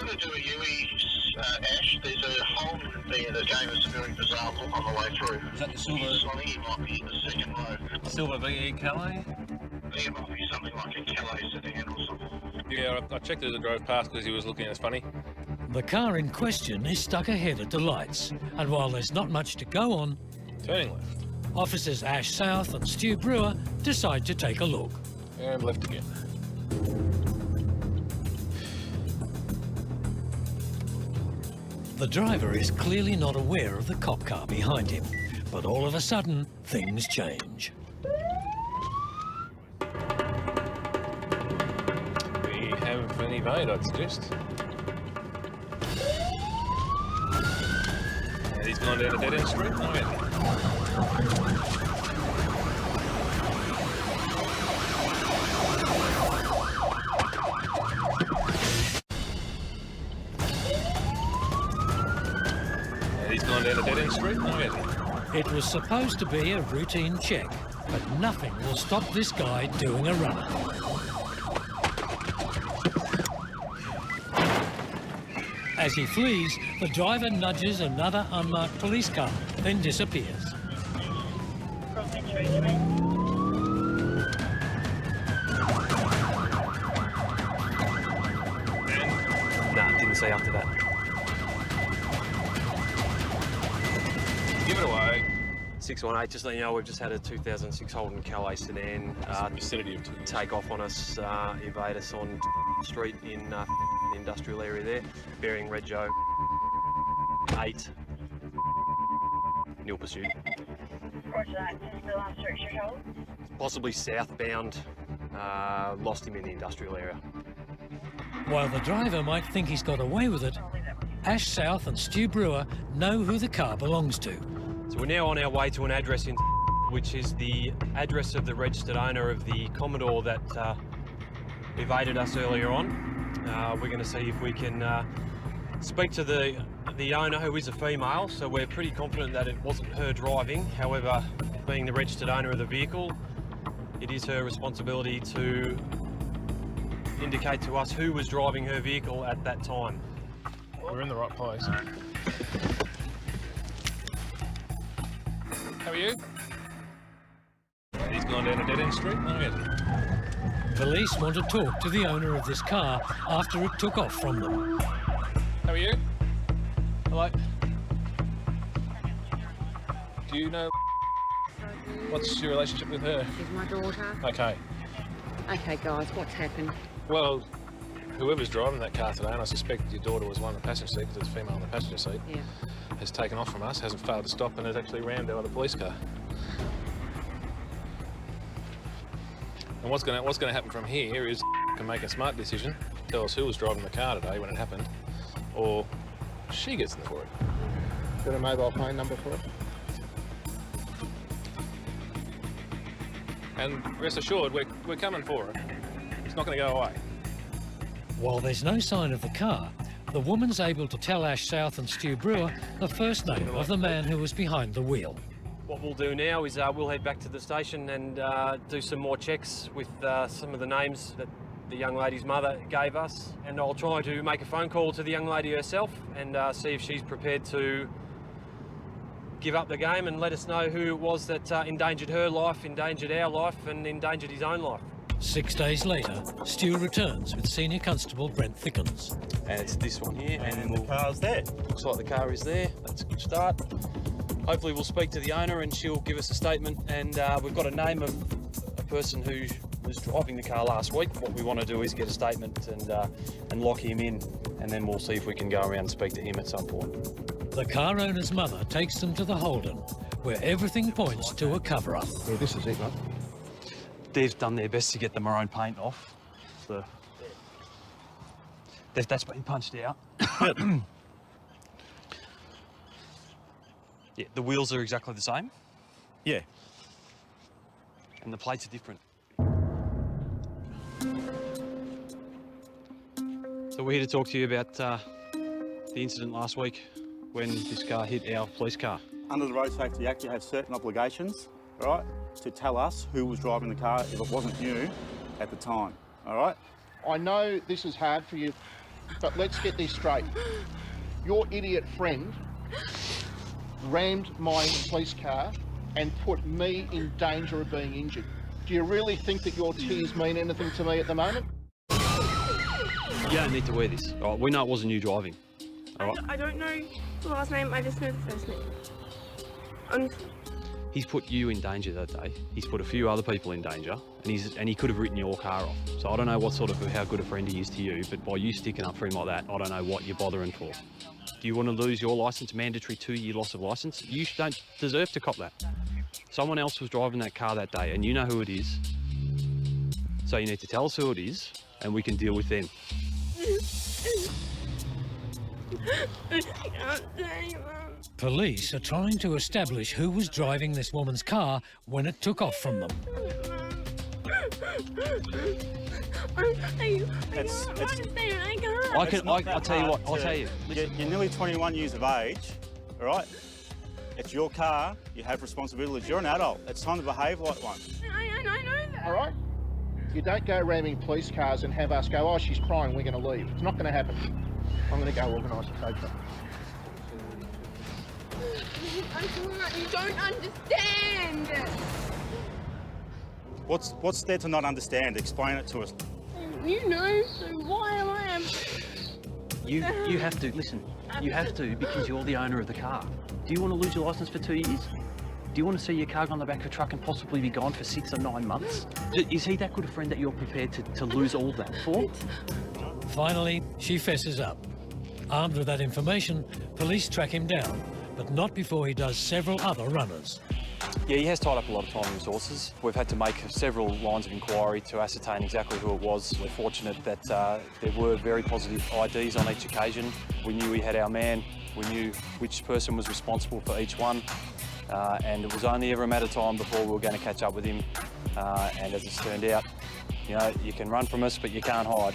got to do a Yui, Ash. There's a hole there that gave us a very bizarre look on the way through. Is that the silver? I think it might be in the second row. Silver VE Calais? I think it might be something like a Calais sedan or something. Yeah, I checked it as I drove past because he was looking at us funny. The car in question is stuck ahead at the lights, and while there's not much to go on, Turning left. officers Ash South and Stu Brewer decide to take a look. And left again. The driver is clearly not aware of the cop car behind him, but all of a sudden, things change. We have an evade, I'd suggest. And he's gone down a dead-end street. Oh, yeah. He's gone down a dead-end street. Oh, yeah. It was supposed to be a routine check, but nothing will stop this guy doing a runner. As he flees, the driver nudges another unmarked police car, then disappears. Nah, didn't see after that. Give it away. 618, just letting you know, we've just had a 2006 Holden Calais sedan Vicinity of 2 years. take off on us, evade us on street in the industrial area there, bearing Red Joe 8, nil pursuit. Roger that, just the last direction you're told. Possibly southbound, lost him in the industrial area. While the driver might think he's got away with it, Ash South and Stu Brewer know who the car belongs to. So we're now on our way to an address in which is the address of the registered owner of the Commodore that evaded us earlier on. We're going to see if we can speak to the owner, who is a female, so we're pretty confident that it wasn't her driving. However, being the registered owner of the vehicle, it is her responsibility to indicate to us who was driving her vehicle at that time. We're in the right place. How are you? He's gone down a dead-end street. Oh, yeah. Police want to talk to the owner of this car after it took off from them. How are you? Hello. Do you know what's your relationship with her? She's my daughter. Okay. Okay, guys, what's happened? Well, whoever's driving that car today, and I suspect your daughter was one in the passenger seat because there's a female in the passenger seat, Yeah. has taken off from us, hasn't failed to stop, and has actually rammed our other police car. And what's going to happen from here is can make a smart decision, tell us who was driving the car today when it happened, or she gets in for it. Got a mobile phone number for it? And rest assured, we're coming for her. It's not going to go away. While there's no sign of the car, the woman's able to tell Ash South and Stu Brewer the first name of the man who was behind the wheel. What we'll do now is we'll head back to the station and do some more checks with some of the names that the young lady's mother gave us, and I'll try to make a phone call to the young lady herself and see if she's prepared to give up the game and let us know who it was that endangered her life, endangered our life and endangered his own life. 6 days later, Stu returns with Senior Constable Brent Thickens. And it's this one here, and The car's there. looks like the car is there. That's a good start. Hopefully we'll speak to the owner and she'll give us a statement, and we've got a name of a person who was driving the car last week. What we want to do is get a statement and lock him in, and then we'll see if we can go around and speak to him at some point. The car owner's mother takes them to the Holden, where everything points to a cover-up. Yeah, this is it, mate. They've done their best to get the maroon paint off. So that's been punched out. Yeah, the wheels are exactly the same. Yeah. And the plates are different. So we're here to talk to you about the incident last week when this car hit our police car. Under the Road Safety Act, you have certain obligations, right, to tell us who was driving the car if it wasn't you at the time, all right? I know this is hard for you But let's get this straight. Your idiot friend rammed my police car and put me in danger of being injured. Do you really think that your tears mean anything to me at the moment? You don't need to wear this. All right, we know it wasn't you driving. All right? I don't know the last name, I just know the first name. He's put you in danger that day. He's put a few other people in danger, and he could have written your car off. So I don't know how good a friend he is to you, but by you sticking up for him like that, I don't know what you're bothering for. Do you want to lose your licence, mandatory 2-year loss of licence? You don't deserve to cop that. Someone else was driving that car that day, and you know who it is. So you need to tell us who it is, and we can deal with them. Police are trying to establish who was driving this woman's car when it took off from them. I'll tell you what, I'll tell you. You're nearly 21 years of age, all right? It's your car, you have responsibilities. You're an adult. It's time to behave like one. I know that. All right? You don't go ramming police cars and have us go, oh, she's crying, we're going to leave. It's not going to happen. I'm going to go organise a tow truck. You don't understand. What's there to not understand? Explain it to us. You know, so why am I? You have to, listen, you have to because you're the owner of the car. Do you want to lose your licence for 2 years? Do you want to see your car go on the back of a truck and possibly be gone for 6 or 9 months? Is he that good a friend that you're prepared to lose all that for? Finally, she fesses up. Armed with that information, police track him down, but not before he does several other runners. Yeah, he has tied up a lot of time and resources. We've had to make several lines of inquiry to ascertain exactly who it was. We're fortunate that there were very positive IDs on each occasion. We knew we had our man. We knew which person was responsible for each one. And it was only ever a matter of time before we were going to catch up with him. And as it's turned out, you know, you can run from us, but you can't hide.